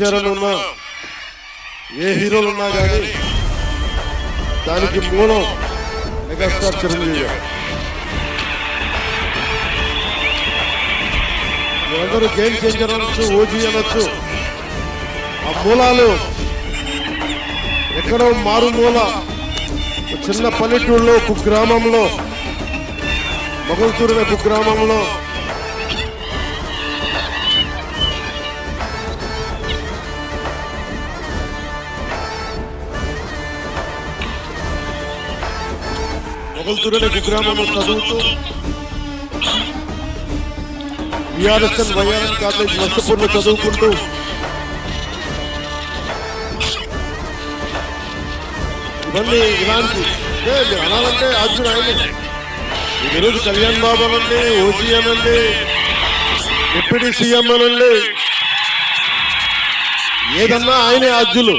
చరణ్ ఉన్నా ఏ హీరోలు ఉన్నా కానీ దానికి మూలం మెగాస్టార్ చిరంజీవి గారు. అందరూ గేమ్ చేంజర్ అనొచ్చు, ఓజీ అనొచ్చు. ఆ మూలాలు ఎక్కడో మారుమూల చిన్న పల్లెటూరులో కుగ్రామంలో, మొగల్తూరు కుగ్రామంలో కుగ్రామంలో చదువుతూ విఆర్ఎస్ఎన్ వైఆర్ఎన్ కాలేజ్ నర్సపూర్లో చదువుకుంటూ ఇవన్నీ ఇలాంటి అనాలంటే అర్జున్ ఆయన. ఈరోజు కళ్యాణ్ బాబు అనండి, ఓజీ అనండి, డిప్యూటీ సీఎం అనండి, ఏదన్నా ఆయనే అర్జులు.